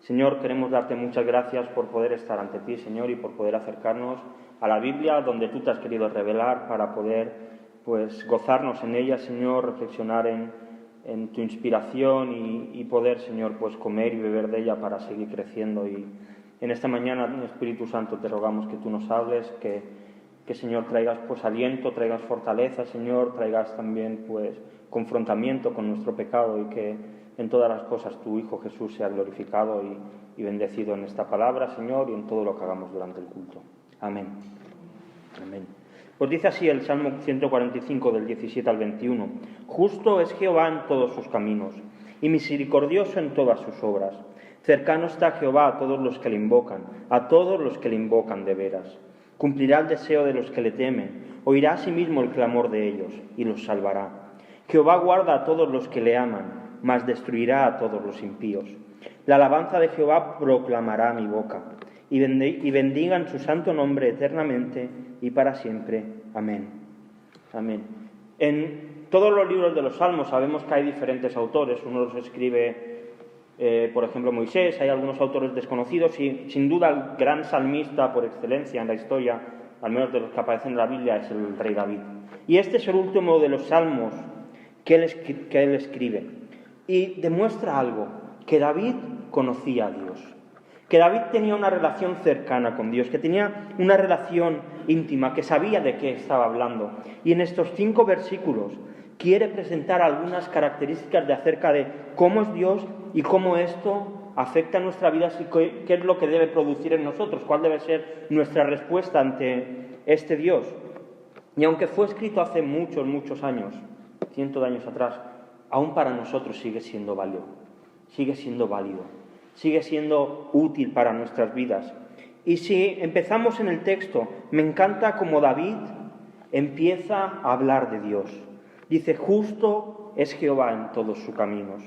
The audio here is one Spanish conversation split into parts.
Señor, queremos darte muchas gracias por poder estar ante ti, Señor, y por poder acercarnos a la Biblia, donde tú te has querido revelar para poder, gozarnos en ella, Señor, reflexionar en tu inspiración y poder, Señor, comer y beber de ella para seguir creciendo. Y en esta mañana, Espíritu Santo, te rogamos que tú nos hables, que Señor, traigas aliento, traigas fortaleza, Señor, traigas también confrontamiento con nuestro pecado, y que en todas las cosas tu Hijo Jesús sea glorificado y bendecido en esta palabra, Señor, y en todo lo que hagamos durante el culto. Amén. Amén. Pues dice así el Salmo 145 del 17 al 21. Justo es Jehová en todos sus caminos y misericordioso en todas sus obras. Cercano está Jehová a todos los que le invocan, a todos los que le invocan de veras. Cumplirá el deseo de los que le temen, oirá asimismo el clamor de ellos y los salvará. Jehová guarda a todos los que le aman, mas destruirá a todos los impíos. La alabanza de Jehová proclamará mi boca, y bendigan su santo nombre eternamente y para siempre. Amén. Amén. En todos los libros de los Salmos sabemos que hay diferentes autores. Uno los escribe, por ejemplo, Moisés. Hay algunos autores desconocidos y, sin duda, el gran salmista por excelencia en la historia, al menos de los que aparecen en la Biblia, es el rey David. Y este es el último de los salmos que él escribe. Y demuestra algo, que David conocía a Dios, que David tenía una relación cercana con Dios, que tenía una relación íntima, que sabía de qué estaba hablando. Y en estos 5 versículos quiere presentar algunas características acerca de cómo es Dios y cómo esto afecta a nuestra vida, y qué es lo que debe producir en nosotros, cuál debe ser nuestra respuesta ante este Dios. Y aunque fue escrito hace muchos, muchos años, cientos de años atrás, aún para nosotros sigue siendo válido, sigue siendo útil para nuestras vidas. Y si empezamos en el texto, me encanta cómo David empieza a hablar de Dios. Dice, justo es Jehová en todos sus caminos.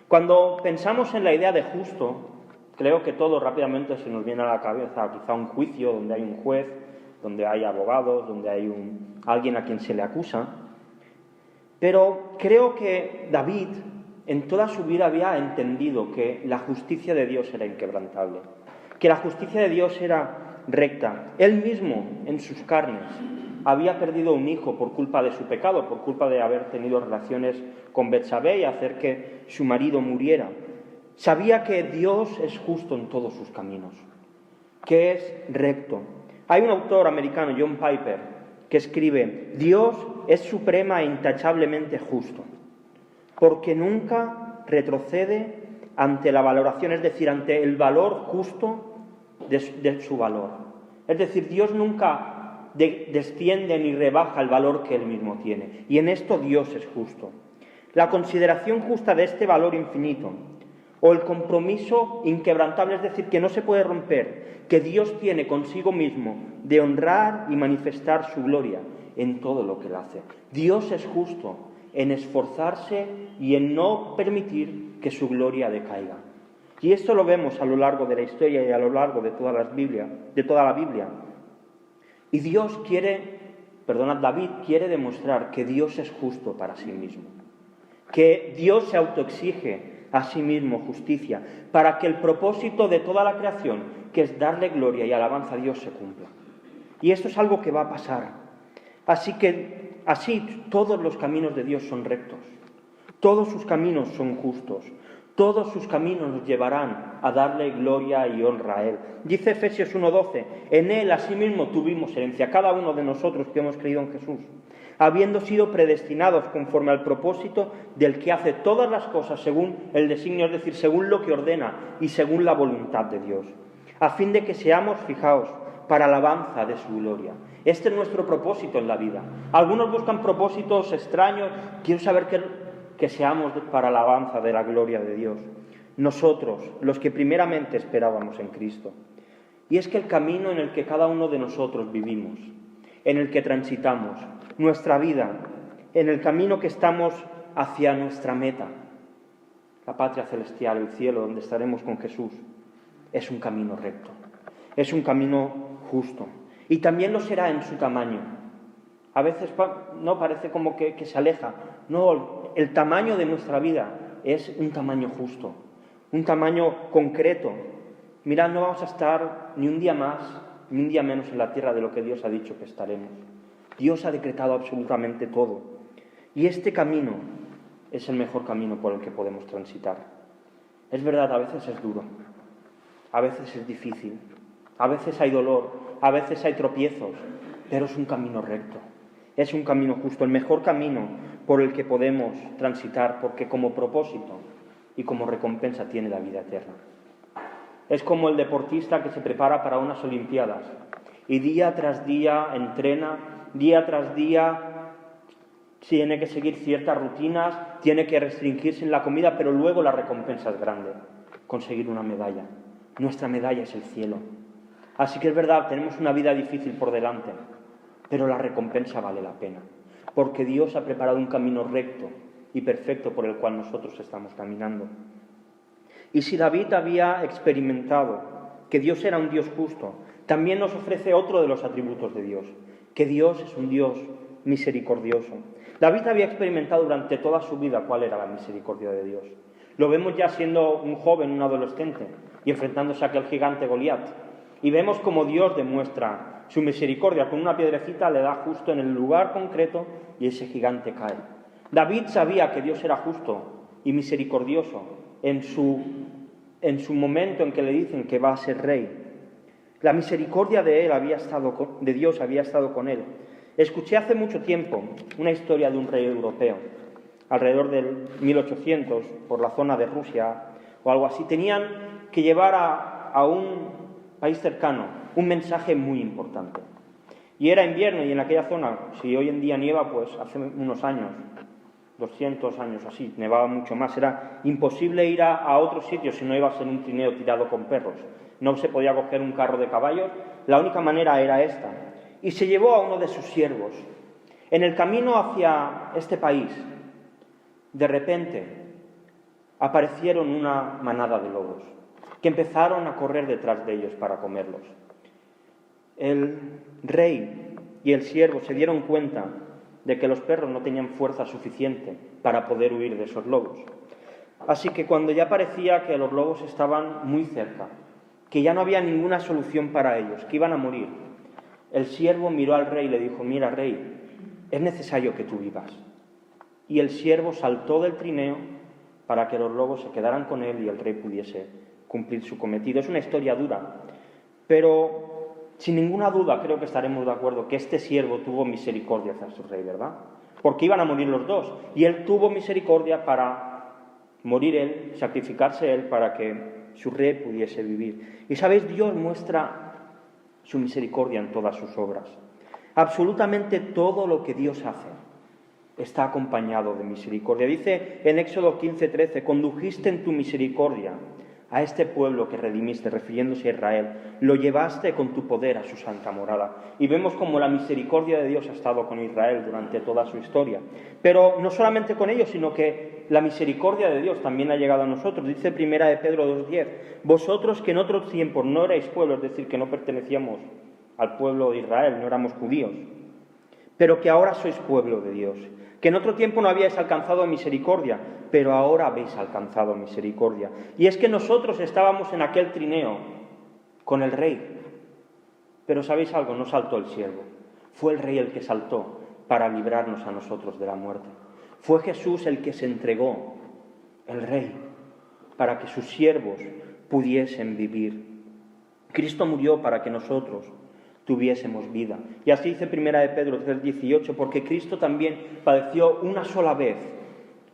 Cuando pensamos en la idea de justo, creo que todo rápidamente se nos viene a la cabeza quizá un juicio donde hay un juez, donde hay abogados, donde hay alguien a quien se le acusa. Pero creo que David en toda su vida había entendido que la justicia de Dios era inquebrantable, que la justicia de Dios era recta. Él mismo, en sus carnes, había perdido un hijo por culpa de su pecado, por culpa de haber tenido relaciones con Betsabé y hacer que su marido muriera. Sabía que Dios es justo en todos sus caminos, que es recto. Hay un autor americano, John Piper, que escribe, Dios es suprema e intachablemente justo, porque nunca retrocede ante la valoración, es decir, ante el valor justo de su valor. Es decir, Dios nunca desciende ni rebaja el valor que Él mismo tiene, y en esto Dios es justo. La consideración justa de este valor infinito, o el compromiso inquebrantable, es decir, que no se puede romper, que Dios tiene consigo mismo de honrar y manifestar su gloria en todo lo que Él hace. Dios es justo en esforzarse y en no permitir que su gloria decaiga. Y esto lo vemos a lo largo de la historia y a lo largo de toda la Biblia. Y David quiere demostrar que Dios es justo para sí mismo, que Dios se autoexige a sí mismo justicia, para que el propósito de toda la creación, que es darle gloria y alabanza a Dios, se cumpla. Y esto es algo que va a pasar. Así todos los caminos de Dios son rectos, todos sus caminos son justos, todos sus caminos nos llevarán a darle gloria y honra a Él. Dice Efesios 1:12, en Él asimismo tuvimos herencia, cada uno de nosotros que hemos creído en Jesús, habiendo sido predestinados conforme al propósito del que hace todas las cosas según el designio, es decir, según lo que ordena y según la voluntad de Dios, a fin de que seamos, fijaos, para alabanza de su gloria. Este es nuestro propósito en la vida. Algunos buscan propósitos extraños. Quiero saber que seamos para alabanza de la gloria de Dios. Nosotros, los que primeramente esperábamos en Cristo. Y es que el camino en el que cada uno de nosotros vivimos, en el que transitamos, nuestra vida, en el camino que estamos hacia nuestra meta, la patria celestial, el cielo, donde estaremos con Jesús, es un camino recto, es un camino justo. Y también lo será en su tamaño. A veces no parece como que se aleja. No, el tamaño de nuestra vida es un tamaño justo, un tamaño concreto. Mirad, no vamos a estar ni un día más, ni un día menos en la tierra de lo que Dios ha dicho que estaremos. Dios ha decretado absolutamente todo. Y este camino es el mejor camino por el que podemos transitar. Es verdad, a veces es duro, a veces es difícil, a veces hay dolor, a veces hay tropiezos, pero es un camino recto, es un camino justo, el mejor camino por el que podemos transitar, porque como propósito y como recompensa tiene la vida eterna. Es como el deportista que se prepara para unas Olimpiadas y día tras día entrena, día tras día tiene que seguir ciertas rutinas, tiene que restringirse en la comida, pero luego la recompensa es grande, conseguir una medalla. Nuestra medalla es el cielo. Así que es verdad, tenemos una vida difícil por delante, pero la recompensa vale la pena, porque Dios ha preparado un camino recto y perfecto por el cual nosotros estamos caminando. Y si David había experimentado que Dios era un Dios justo, también nos ofrece otro de los atributos de Dios, que Dios es un Dios misericordioso. David había experimentado durante toda su vida cuál era la misericordia de Dios. Lo vemos ya siendo un joven, un adolescente, y enfrentándose a aquel gigante Goliat. Y vemos cómo Dios demuestra su misericordia. Con una piedrecita le da justo en el lugar concreto y ese gigante cae. David sabía que Dios era justo y misericordioso en su momento en que le dicen que va a ser rey. La misericordia de Dios había estado con él. Escuché hace mucho tiempo una historia de un rey europeo, alrededor del 1800, por la zona de Rusia o algo así. Tenían que llevar a un país cercano un mensaje muy importante. Y era invierno y en aquella zona, si hoy en día nieva, pues hace unos años, 200 años así, nevaba mucho más. Era imposible ir a otros sitios si no ibas en un trineo tirado con perros. No se podía coger un carro de caballos, la única manera era esta. Y se llevó a uno de sus siervos. En el camino hacia este país, de repente, aparecieron una manada de lobos, que empezaron a correr detrás de ellos para comerlos. El rey y el siervo se dieron cuenta de que los perros no tenían fuerza suficiente para poder huir de esos lobos. Así que cuando ya parecía que los lobos estaban muy cerca, que ya no había ninguna solución para ellos, que iban a morir, el siervo miró al rey y le dijo: mira, rey, es necesario que tú vivas. Y el siervo saltó del trineo para que los lobos se quedaran con él y el rey pudiese cumplir su cometido. Es una historia dura, pero sin ninguna duda creo que estaremos de acuerdo que este siervo tuvo misericordia hacia su rey, ¿verdad? Porque iban a morir los dos, y él tuvo misericordia para morir él, sacrificarse él para que su rey pudiese vivir. Y sabéis, Dios muestra su misericordia en todas sus obras. Absolutamente todo lo que Dios hace está acompañado de misericordia. Dice en Éxodo 15:13: condujiste en tu misericordia a este pueblo que redimiste, refiriéndose a Israel, lo llevaste con tu poder a su santa morada. Y vemos cómo la misericordia de Dios ha estado con Israel durante toda su historia. Pero no solamente con ellos, sino que la misericordia de Dios también ha llegado a nosotros. Dice 1 de Pedro 2:10: vosotros que en otros tiempos no erais pueblo, es decir, que no pertenecíamos al pueblo de Israel, no éramos judíos, pero que ahora sois pueblo de Dios, que en otro tiempo no habíais alcanzado misericordia, pero ahora habéis alcanzado misericordia. Y es que nosotros estábamos en aquel trineo con el rey, pero ¿sabéis algo? No saltó el siervo, fue el rey el que saltó para librarnos a nosotros de la muerte. Fue Jesús el que se entregó, el rey, para que sus siervos pudiesen vivir. Cristo murió para que nosotros tuviésemos vida. Y así dice 1 de Pedro 3:18, porque Cristo también padeció una sola vez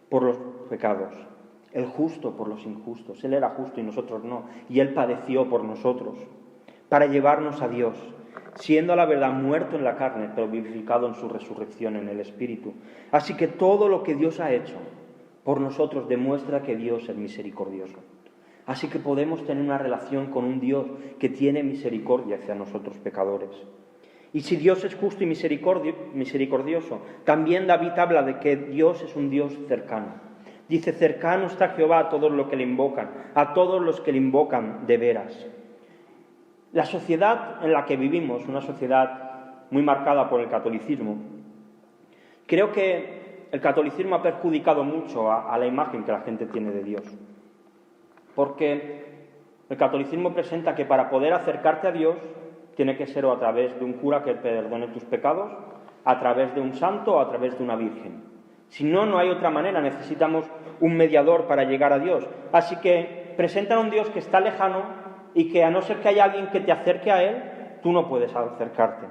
por los pecados, el justo por los injustos. Él era justo y nosotros no, y Él padeció por nosotros, para llevarnos a Dios, siendo a la verdad muerto en la carne, pero vivificado en su resurrección en el Espíritu. Así que todo lo que Dios ha hecho por nosotros demuestra que Dios es misericordioso. Así que podemos tener una relación con un Dios que tiene misericordia hacia nosotros pecadores. Y si Dios es justo y misericordioso, también David habla de que Dios es un Dios cercano. Dice: cercano está Jehová a todos los que le invocan, a todos los que le invocan de veras. La sociedad en la que vivimos, una sociedad muy marcada por el catolicismo, creo que el catolicismo ha perjudicado mucho a la imagen que la gente tiene de Dios. Porque el catolicismo presenta que para poder acercarte a Dios tiene que ser o a través de un cura que perdone tus pecados, a través de un santo o a través de una virgen. Si no, no hay otra manera, necesitamos un mediador para llegar a Dios. Así que presentan a un Dios que está lejano y que a no ser que haya alguien que te acerque a Él, tú no puedes acercarte.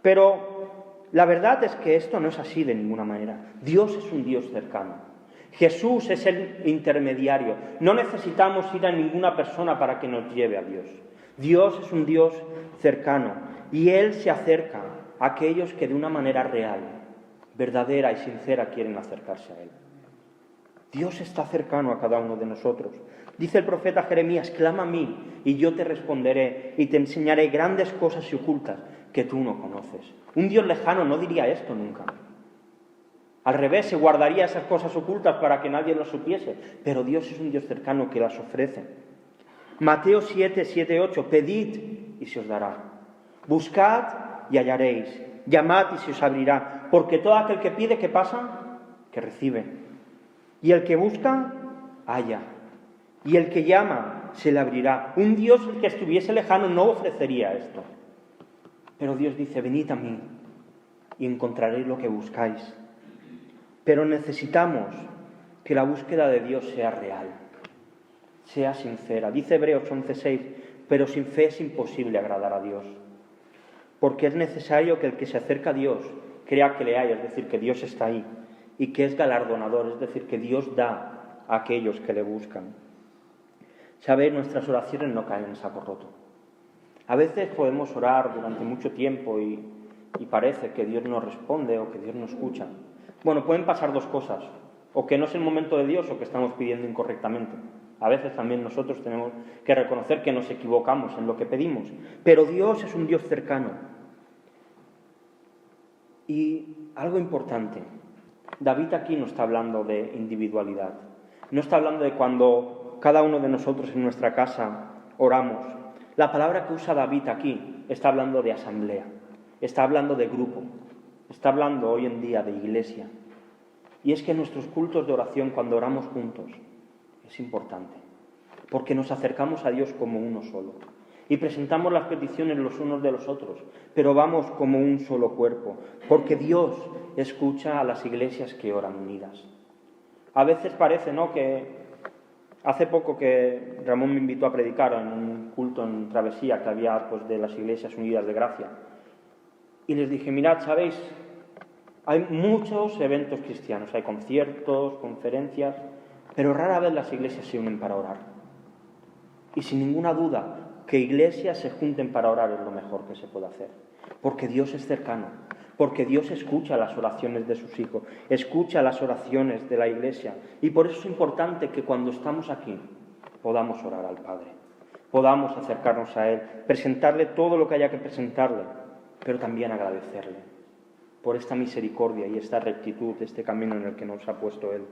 Pero la verdad es que esto no es así de ninguna manera. Dios es un Dios cercano. Jesús es el intermediario. No necesitamos ir a ninguna persona para que nos lleve a Dios. Dios es un Dios cercano y Él se acerca a aquellos que de una manera real, verdadera y sincera quieren acercarse a Él. Dios está cercano a cada uno de nosotros. Dice el profeta Jeremías: clama a mí y yo te responderé y te enseñaré grandes cosas y ocultas que tú no conoces. Un Dios lejano no diría esto nunca. Al revés, se guardaría esas cosas ocultas para que nadie lo supiese. Pero Dios es un Dios cercano que las ofrece. Mateo 7, 7, 8. Pedid y se os dará. Buscad y hallaréis. Llamad y se os abrirá. Porque todo aquel que pide, ¿qué pasa? Que recibe. Y el que busca, halla. Y el que llama, se le abrirá. Un Dios que estuviese lejano no ofrecería esto. Pero Dios dice: venid a mí y encontraréis lo que buscáis. Pero necesitamos que la búsqueda de Dios sea real, sea sincera. Dice Hebreos 11:6, pero sin fe es imposible agradar a Dios, porque es necesario que el que se acerca a Dios crea que le hay, es decir, que Dios está ahí, y que es galardonador, es decir, que Dios da a aquellos que le buscan. ¿Sabéis? Nuestras oraciones no caen en saco roto. A veces podemos orar durante mucho tiempo y parece que Dios no responde o que Dios no escucha. Bueno, pueden pasar dos cosas: o que no es el momento de Dios o que estamos pidiendo incorrectamente. A veces también nosotros tenemos que reconocer que nos equivocamos en lo que pedimos. Pero Dios es un Dios cercano. Y algo importante, David aquí no está hablando de individualidad. No está hablando de cuando cada uno de nosotros en nuestra casa oramos. La palabra que usa David aquí está hablando de asamblea, está hablando de grupo. Está hablando hoy en día de iglesia. Y es que nuestros cultos de oración, cuando oramos juntos, es importante, porque nos acercamos a Dios como uno solo. Y presentamos las peticiones los unos de los otros, pero vamos como un solo cuerpo, porque Dios escucha a las iglesias que oran unidas. A veces parece, ¿no?, que hace poco que Ramón me invitó a predicar en un culto en Travesía que había, pues, de las iglesias unidas de gracia. Y les dije: mirad, ¿sabéis? Hay muchos eventos cristianos, hay conciertos, conferencias, pero rara vez las iglesias se unen para orar. Y sin ninguna duda, que iglesias se junten para orar es lo mejor que se puede hacer. Porque Dios es cercano, porque Dios escucha las oraciones de sus hijos, escucha las oraciones de la iglesia. Y por eso es importante que cuando estamos aquí podamos orar al Padre, podamos acercarnos a Él, presentarle todo lo que haya que presentarle, pero también agradecerle por esta misericordia y esta rectitud, este camino en el que nos ha puesto Él.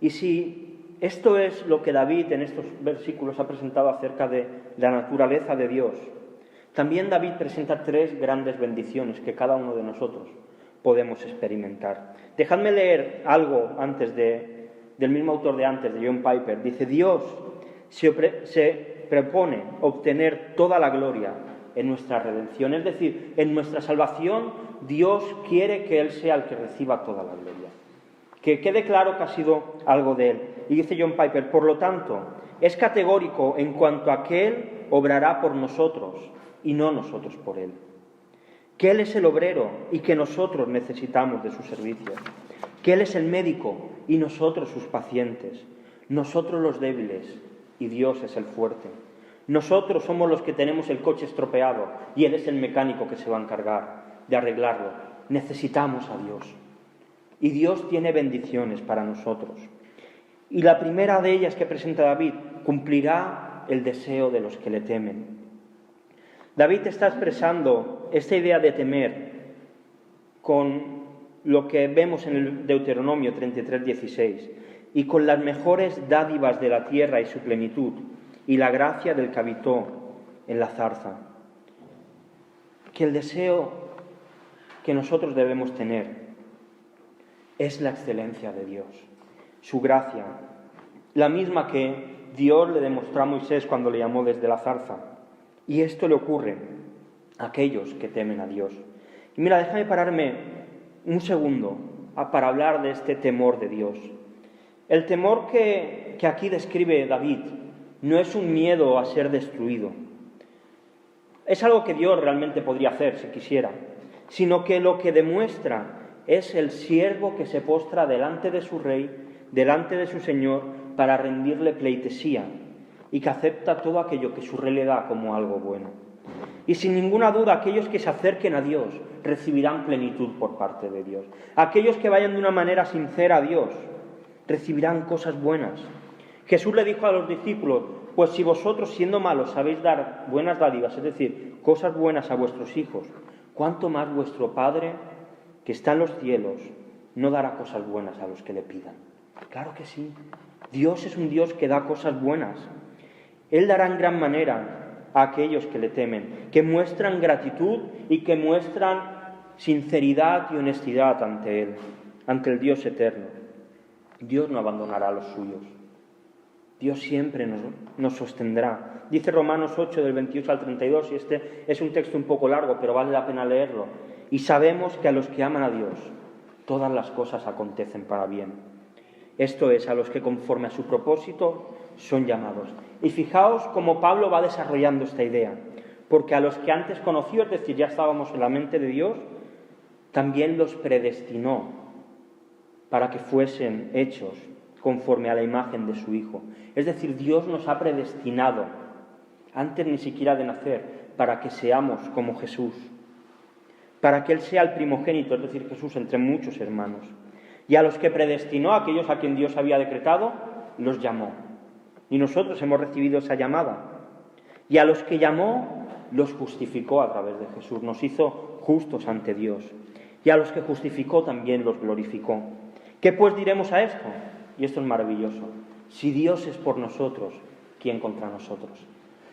Y si esto es lo que David en estos versículos ha presentado acerca de la naturaleza de Dios, también David presenta tres grandes bendiciones que cada uno de nosotros podemos experimentar. Dejadme leer algo antes del mismo autor de antes, de John Piper. Dice: Dios se propone obtener toda la gloria en nuestra redención, es decir, en nuestra salvación. Dios quiere que Él sea el que reciba toda la gloria, que quede claro que ha sido algo de Él. Y dice John Piper: por lo tanto, es categórico en cuanto a que Él obrará por nosotros y no nosotros por Él, que Él es el obrero y que nosotros necesitamos de sus servicios, que Él es el médico y nosotros sus pacientes, nosotros los débiles y Dios es el fuerte. Nosotros somos los que tenemos el coche estropeado y Él es el mecánico que se va a encargar de arreglarlo. Necesitamos a Dios. Y Dios tiene bendiciones para nosotros. Y la primera de ellas que presenta David: cumplirá el deseo de los que le temen. David está expresando esta idea de temer con lo que vemos en el Deuteronomio 33:16 y con las mejores dádivas de la tierra y su plenitud, y la gracia del que habitó en la zarza. Que el deseo que nosotros debemos tener es la excelencia de Dios, su gracia, la misma que Dios le demostró a Moisés cuando le llamó desde la zarza. Y esto le ocurre a aquellos que temen a Dios. Y mira, déjame pararme un segundo para hablar de este temor de Dios. El temor que aquí describe David no es un miedo a ser destruido. Es algo que Dios realmente podría hacer si quisiera, sino que lo que demuestra es el siervo que se postra delante de su rey, delante de su señor, para rendirle pleitesía y que acepta todo aquello que su rey le da como algo bueno. Y sin ninguna duda, aquellos que se acerquen a Dios recibirán plenitud por parte de Dios. Aquellos que vayan de una manera sincera a Dios recibirán cosas buenas. Jesús le dijo a los discípulos: pues si vosotros, siendo malos, sabéis dar buenas dádivas, es decir, cosas buenas a vuestros hijos, ¿cuánto más vuestro Padre, que está en los cielos, no dará cosas buenas a los que le pidan? Claro que sí. Dios es un Dios que da cosas buenas. Él dará en gran manera a aquellos que le temen, que muestran gratitud y que muestran sinceridad y honestidad ante Él, ante el Dios eterno. Dios no abandonará a los suyos. Dios siempre nos sostendrá. Dice Romanos 8, del 28 al 32, y este es un texto un poco largo, pero vale la pena leerlo. Y sabemos que a los que aman a Dios, todas las cosas acontecen para bien. Esto es, a los que conforme a su propósito son llamados. Y fijaos cómo Pablo va desarrollando esta idea, porque a los que antes conoció, es decir, ya estábamos en la mente de Dios, también los predestinó para que fuesen hechos conforme a la imagen de su Hijo. Es decir, Dios nos ha predestinado, antes ni siquiera de nacer, para que seamos como Jesús, para que Él sea el primogénito, es decir, Jesús, entre muchos hermanos. Y a los que predestinó, aquellos a quien Dios había decretado, los llamó. Y nosotros hemos recibido esa llamada. Y a los que llamó, los justificó a través de Jesús, nos hizo justos ante Dios. Y a los que justificó también los glorificó. ¿Qué pues diremos a esto? Y esto es maravilloso. Si Dios es por nosotros, ¿quién contra nosotros?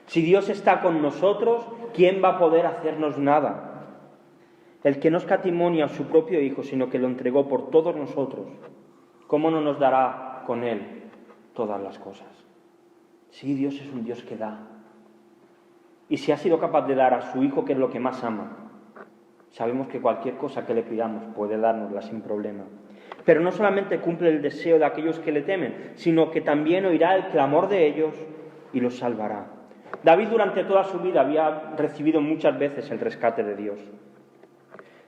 Si Dios está con nosotros, ¿quién va a poder hacernos nada? El que no escatimonia a su propio Hijo, sino que lo entregó por todos nosotros, ¿cómo no nos dará con Él todas las cosas? Sí, Dios es un Dios que da. Y si ha sido capaz de dar a su Hijo, que es lo que más ama, sabemos que cualquier cosa que le pidamos puede dárnosla sin problema. Pero no solamente cumple el deseo de aquellos que le temen, sino que también oirá el clamor de ellos y los salvará. David durante toda su vida había recibido muchas veces el rescate de Dios.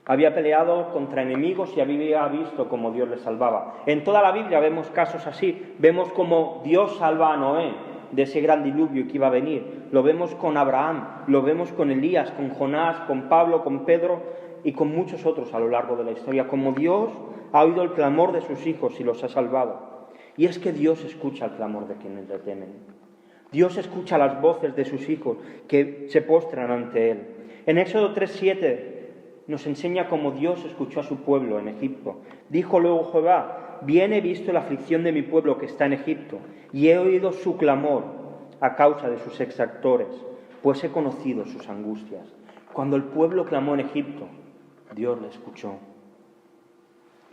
Había peleado contra enemigos y había visto cómo Dios le salvaba. En toda la Biblia vemos casos así. Vemos cómo Dios salva a Noé de ese gran diluvio que iba a venir. Lo vemos con Abraham, lo vemos con Elías, con Jonás, con Pablo, con Pedro y con muchos otros a lo largo de la historia. Como Dios ha oído el clamor de sus hijos y los ha salvado. Y es que Dios escucha el clamor de quienes le temen. Dios escucha las voces de sus hijos que se postran ante Él. En Éxodo 3:7 nos enseña cómo Dios escuchó a su pueblo en Egipto. Dijo luego Jehová: bien he visto la aflicción de mi pueblo que está en Egipto, y he oído su clamor a causa de sus exactores, pues he conocido sus angustias. Cuando el pueblo clamó en Egipto, Dios le escuchó.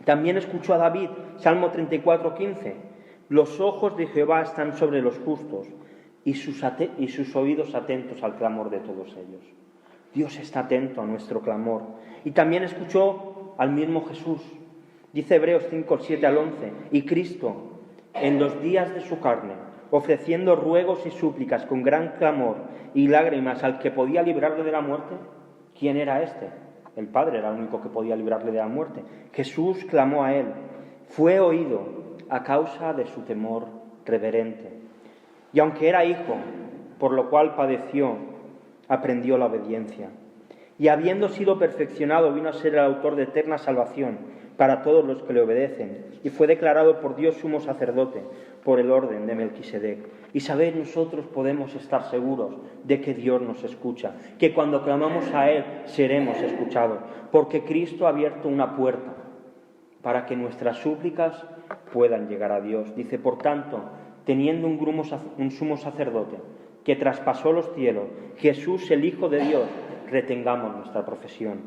También escuchó a David, Salmo 34:15. Los ojos de Jehová están sobre los justos, y sus oídos atentos al clamor de todos ellos. Dios está atento a nuestro clamor. Y también escuchó al mismo Jesús. Dice Hebreos 5:7 al 11. Y Cristo, en los días de su carne, ofreciendo ruegos y súplicas con gran clamor y lágrimas al que podía librarle de la muerte. ¿Quién era este? El Padre era el único que podía librarle de la muerte. Jesús clamó a Él. Fue oído a causa de su temor reverente. Y aunque era hijo, por lo cual padeció, aprendió la obediencia. Y habiendo sido perfeccionado, vino a ser el autor de eterna salvación para todos los que le obedecen. Y fue declarado por Dios sumo sacerdote por el orden de Melquisedec. Y sabéis, nosotros podemos estar seguros de que Dios nos escucha, que cuando clamamos a Él seremos escuchados, porque Cristo ha abierto una puerta para que nuestras súplicas puedan llegar a Dios. Dice, por tanto, teniendo un sumo sacerdote que traspasó los cielos, Jesús el Hijo de Dios, retengamos nuestra profesión.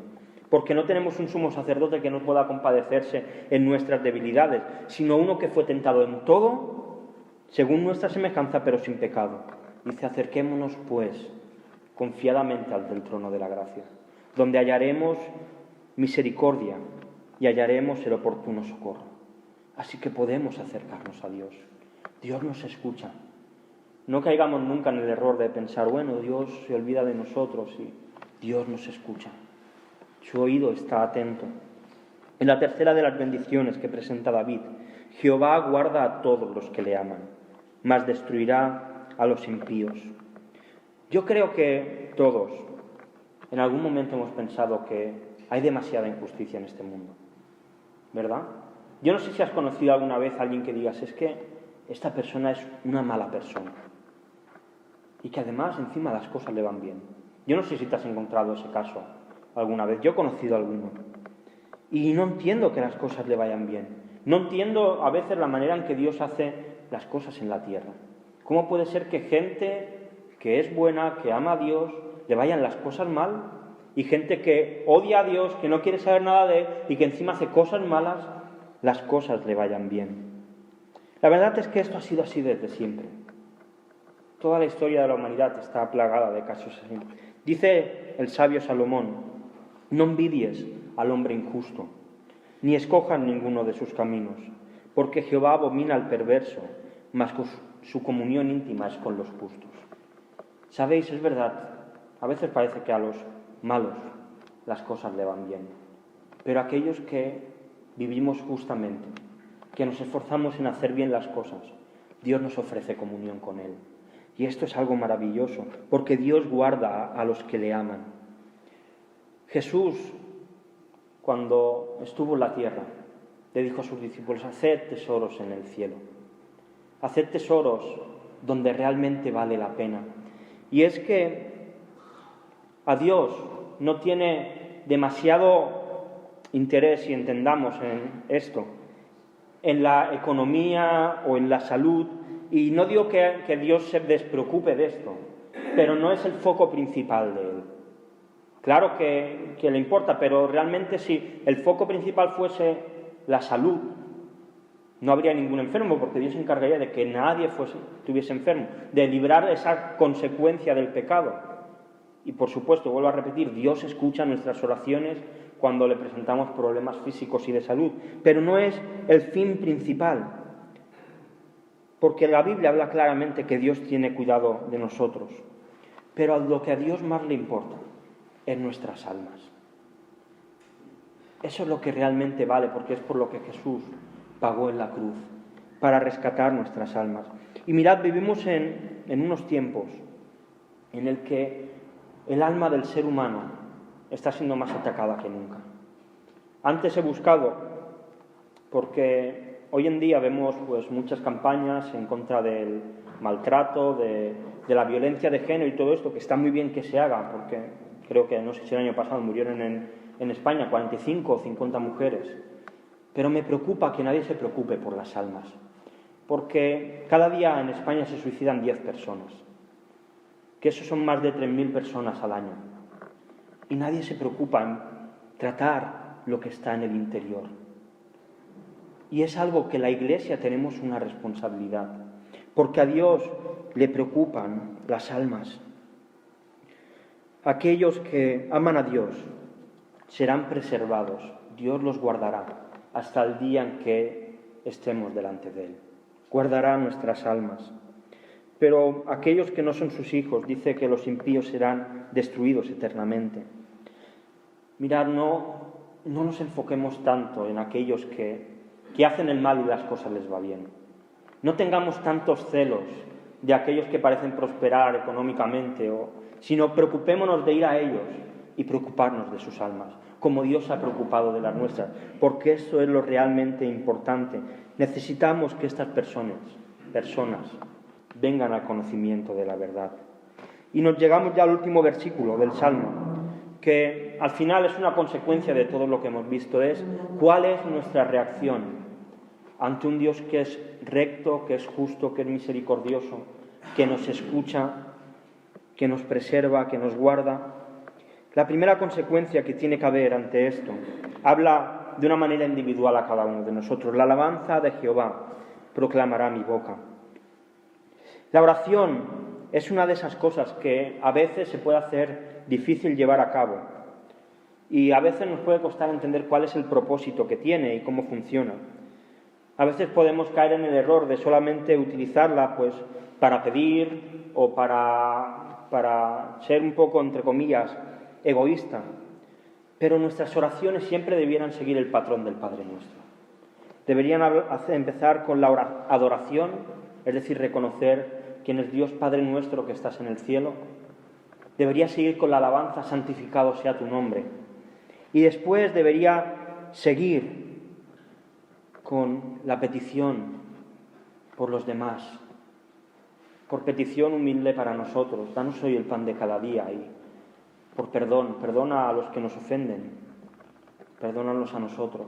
Porque no tenemos un sumo sacerdote que no pueda compadecerse en nuestras debilidades, sino uno que fue tentado en todo, según nuestra semejanza, pero sin pecado. Dice, acerquémonos, pues, confiadamente al del trono de la gracia, donde hallaremos misericordia y hallaremos el oportuno socorro. Así que podemos acercarnos a Dios. Dios nos escucha. No caigamos nunca en el error de pensar, bueno, Dios se olvida de nosotros, y Dios nos escucha. Su oído está atento. En la tercera de las bendiciones que presenta David, Jehová guarda a todos los que le aman, mas destruirá a los impíos. Yo creo que todos en algún momento hemos pensado que hay demasiada injusticia en este mundo, ¿verdad? Yo no sé si has conocido alguna vez a alguien que digas, es que esta persona es una mala persona y que además encima las cosas le van bien. Yo no sé si te has encontrado ese caso alguna vez. Yo he conocido alguno y no entiendo que las cosas le vayan bien. No entiendo a veces la manera en que Dios hace las cosas en la tierra. ¿Cómo puede ser que gente que es buena, que ama a Dios, le vayan las cosas mal? Y gente que odia a Dios, que no quiere saber nada de Él y que encima hace cosas malas, las cosas le vayan bien. La verdad es que esto ha sido así desde siempre. Toda la historia de la humanidad está plagada de casos así. Dice el sabio Salomón, no envidies al hombre injusto, ni escojas ninguno de sus caminos, porque Jehová abomina al perverso, mas su comunión íntima es con los justos. Sabéis, es verdad, a veces parece que a los malos las cosas le van bien, pero aquellos que vivimos justamente, que nos esforzamos en hacer bien las cosas, Dios nos ofrece comunión con Él. Y esto es algo maravilloso, porque Dios guarda a los que le aman. Jesús, cuando estuvo en la tierra, le dijo a sus discípulos, haced tesoros en el cielo, haced tesoros donde realmente vale la pena. Y es que a Dios no tiene demasiado interés, si entendamos en esto, en la economía o en la salud. Y no digo que Dios se despreocupe de esto, pero no es el foco principal de Él. Claro que le importa, pero realmente si el foco principal fuese la salud, no habría ningún enfermo, porque Dios se encargaría de que nadie estuviese enfermo, de librar esa consecuencia del pecado. Y por supuesto, vuelvo a repetir, Dios escucha nuestras oraciones cuando le presentamos problemas físicos y de salud, pero no es el fin principal. Porque la Biblia habla claramente que Dios tiene cuidado de nosotros, pero lo que a Dios más le importa es nuestras almas. Eso es lo que realmente vale, porque es por lo que Jesús pagó en la cruz, para rescatar nuestras almas. Y mirad, vivimos en unos tiempos en el que el alma del ser humano está siendo más atacada que nunca. Antes he buscado, porque hoy en día vemos pues muchas campañas en contra del maltrato, de la violencia de género y todo esto, que está muy bien que se haga, porque creo que, no sé si el año pasado murieron en España 45 o 50 mujeres. Pero me preocupa que nadie se preocupe por las almas, porque cada día en España se suicidan 10 personas, que eso son más de 3.000 personas al año. Y nadie se preocupa en tratar lo que está en el interior. Y es algo que la Iglesia tenemos una responsabilidad, porque a Dios le preocupan las almas. Aquellos que aman a Dios serán preservados, Dios los guardará hasta el día en que estemos delante de Él. Guardará nuestras almas. Pero aquellos que no son sus hijos, dice que los impíos serán destruidos eternamente. Mirad, no nos enfoquemos tanto en aquellos que hacen el mal y las cosas les va bien. No tengamos tantos celos de aquellos que parecen prosperar económicamente, sino preocupémonos de ir a ellos y preocuparnos de sus almas, como Dios se ha preocupado de las nuestras, porque eso es lo realmente importante. Necesitamos que estas personas vengan al conocimiento de la verdad. Y nos llegamos ya al último versículo del Salmo, que al final es una consecuencia de todo lo que hemos visto, es cuál es nuestra reacción ante un Dios que es recto, que es justo, que es misericordioso, que nos escucha, que nos preserva, que nos guarda. La primera consecuencia que tiene que haber ante esto habla de una manera individual a cada uno de nosotros. La alabanza de Jehová proclamará mi boca. La oración es una de esas cosas que a veces se puede hacer difícil llevar a cabo y a veces nos puede costar entender cuál es el propósito que tiene y cómo funciona. A veces podemos caer en el error de solamente utilizarla pues para pedir o para ser un poco, entre comillas, egoísta. Pero nuestras oraciones siempre debieran seguir el patrón del Padre Nuestro. Deberían empezar con la adoración, es decir, reconocer quién es Dios Padre Nuestro que estás en el cielo. Debería seguir con la alabanza, santificado sea tu nombre. Y después debería seguir con la petición por los demás, por petición humilde para nosotros. Danos hoy el pan de cada día y por perdón, perdona a los que nos ofenden, perdónanos a nosotros.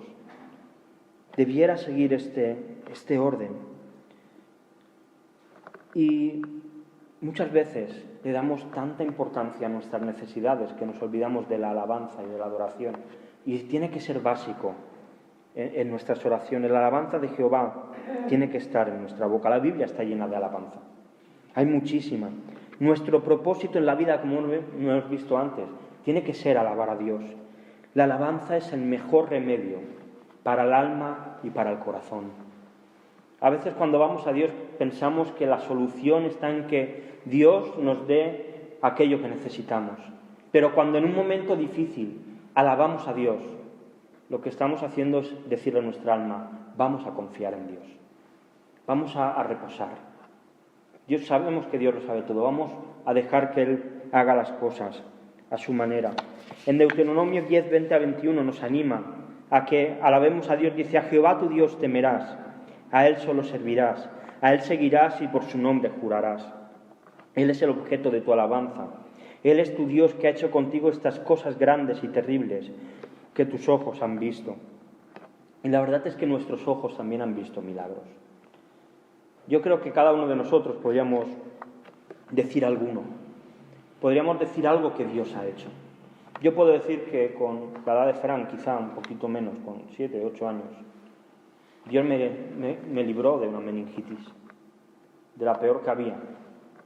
Debiera seguir este orden. Y muchas veces le damos tanta importancia a nuestras necesidades que nos olvidamos de la alabanza y de la adoración. Y tiene que ser básico en nuestras oraciones. La alabanza de Jehová tiene que estar en nuestra boca. La Biblia está llena de alabanza. Hay muchísima. Nuestro propósito en la vida, como no hemos visto antes, tiene que ser alabar a Dios. La alabanza es el mejor remedio para el alma y para el corazón. A veces cuando vamos a Dios pensamos que la solución está en que Dios nos dé aquello que necesitamos. Pero cuando en un momento difícil alabamos a Dios, lo que estamos haciendo es decirle a nuestra alma, vamos a confiar en Dios, vamos a reposar. Sabemos que Dios lo sabe todo, vamos a dejar que Él haga las cosas a su manera. En Deuteronomio 10, 20 a 21 nos anima a que alabemos a Dios. Dice, a Jehová tu Dios temerás, a Él solo servirás, a Él seguirás y por su nombre jurarás. Él es el objeto de tu alabanza. Él es tu Dios que ha hecho contigo estas cosas grandes y terribles que tus ojos han visto. Y la verdad es que nuestros ojos también han visto milagros. Yo creo que cada uno de nosotros podríamos decir alguno. Podríamos decir algo que Dios ha hecho. Yo puedo decir que con la edad de Fran, quizá un poquito menos, con 7, 8 años, Dios me libró de una meningitis, de la peor que había.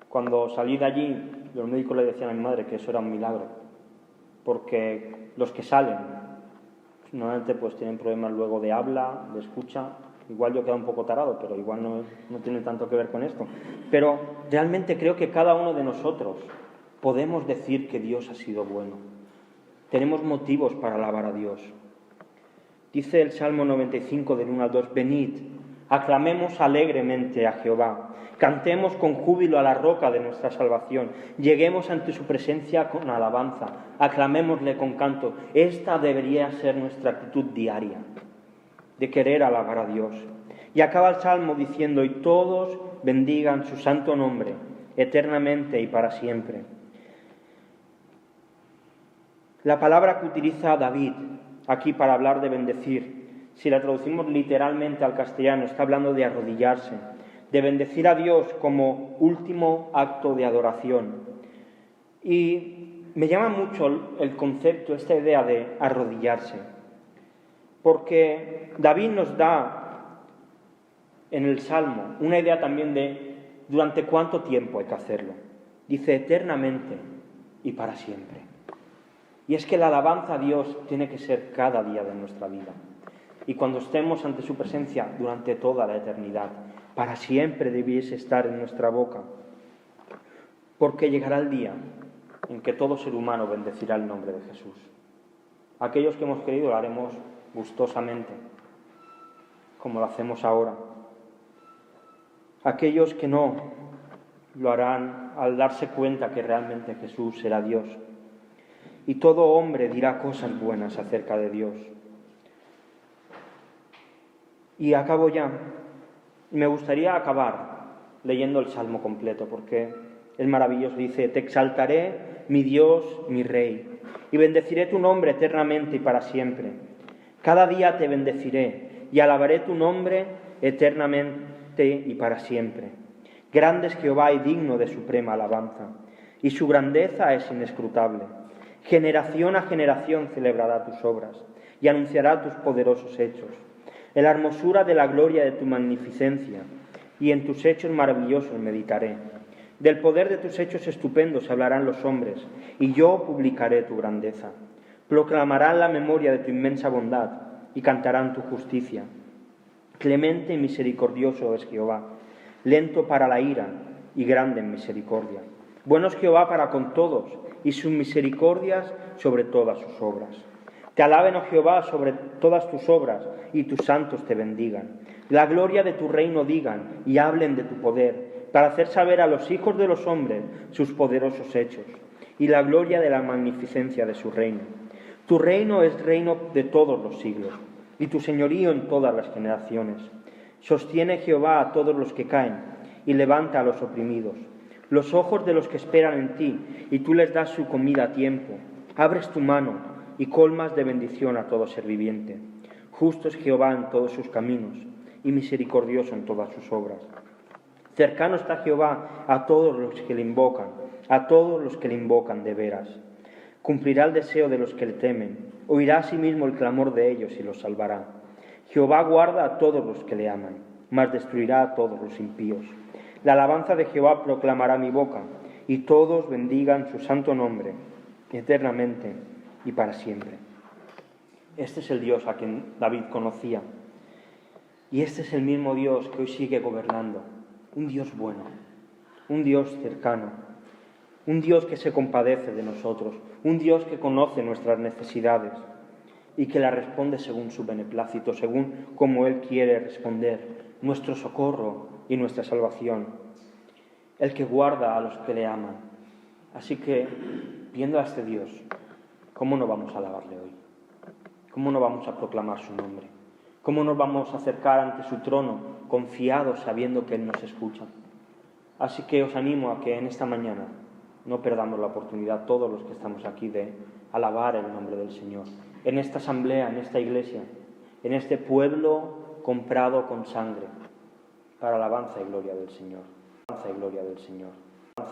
Cuando salí de allí, los médicos le decían a mi madre que eso era un milagro, porque los que salen normalmente pues tienen problemas luego de habla, de escucha. Igual yo quedo un poco tarado, pero igual no tiene tanto que ver con esto. Pero realmente creo que cada uno de nosotros podemos decir que Dios ha sido bueno. Tenemos motivos para alabar a Dios. Dice el Salmo 95 del 1 al 2, venid, aclamemos alegremente a Jehová, cantemos con júbilo a la roca de nuestra salvación, lleguemos ante su presencia con alabanza, aclamémosle con canto. Esta debería ser nuestra actitud diaria, de querer alabar a Dios. Y acaba el Salmo diciendo, y todos bendigan su santo nombre, eternamente y para siempre. La palabra que utiliza David aquí para hablar de bendecir, si la traducimos literalmente al castellano, está hablando de arrodillarse, de bendecir a Dios como último acto de adoración. Y me llama mucho el concepto, esta idea de arrodillarse, porque David nos da en el Salmo una idea también de durante cuánto tiempo hay que hacerlo. Dice eternamente y para siempre. Y es que la alabanza a Dios tiene que ser cada día de nuestra vida. Y cuando estemos ante su presencia durante toda la eternidad, para siempre debiese estar en nuestra boca. Porque llegará el día en que todo ser humano bendecirá el nombre de Jesús. Aquellos que hemos creído lo haremos gustosamente, como lo hacemos ahora. Aquellos que no, lo harán al darse cuenta que realmente Jesús será Dios. Y todo hombre dirá cosas buenas acerca de Dios. Y acabo ya. Me gustaría acabar leyendo el Salmo completo, porque es maravilloso. Dice, te exaltaré, mi Dios, mi Rey, y bendeciré tu nombre eternamente y para siempre. Cada día te bendeciré y alabaré tu nombre eternamente y para siempre. Grande es Jehová y digno de suprema alabanza, y su grandeza es inescrutable. Generación a generación celebrará tus obras y anunciará tus poderosos hechos. En la hermosura de la gloria de tu magnificencia y en tus hechos maravillosos meditaré. Del poder de tus hechos estupendos hablarán los hombres, y yo publicaré tu grandeza. Proclamarán la memoria de tu inmensa bondad, y cantarán tu justicia. Clemente y misericordioso es Jehová, lento para la ira y grande en misericordia. Bueno es Jehová para con todos, y sus misericordias sobre todas sus obras. Te alaben, oh Jehová, sobre todas tus obras, y tus santos te bendigan. La gloria de tu reino digan, y hablen de tu poder, para hacer saber a los hijos de los hombres sus poderosos hechos, y la gloria de la magnificencia de su reino. Tu reino es reino de todos los siglos, y tu señorío en todas las generaciones. Sostiene Jehová a todos los que caen, y levanta a los oprimidos. Los ojos de los que esperan en ti, y tú les das su comida a tiempo. Abres tu mano, y colmas de bendición a todo ser viviente. Justo es Jehová en todos sus caminos, y misericordioso en todas sus obras. Cercano está Jehová a todos los que le invocan, a todos los que le invocan de veras. Cumplirá el deseo de los que le temen, oirá a sí mismo el clamor de ellos y los salvará. Jehová guarda a todos los que le aman, mas destruirá a todos los impíos. La alabanza de Jehová proclamará mi boca, y todos bendigan su santo nombre, eternamente y para siempre. Este es el Dios a quien David conocía, y este es el mismo Dios que hoy sigue gobernando. Un Dios bueno, un Dios cercano, un Dios que se compadece de nosotros, un Dios que conoce nuestras necesidades y que las responde según su beneplácito, según como Él quiere responder, nuestro socorro y nuestra salvación, el que guarda a los que le aman. Así que, viendo a este Dios, ¿cómo no vamos a alabarle hoy? ¿Cómo no vamos a proclamar su nombre? ¿Cómo nos vamos a acercar ante su trono confiados sabiendo que Él nos escucha? Así que os animo a que en esta mañana no perdamos la oportunidad, todos los que estamos aquí, de alabar el nombre del Señor. En esta asamblea, en esta iglesia, en este pueblo comprado con sangre, para alabanza y gloria del Señor. Alabanza y gloria del Señor.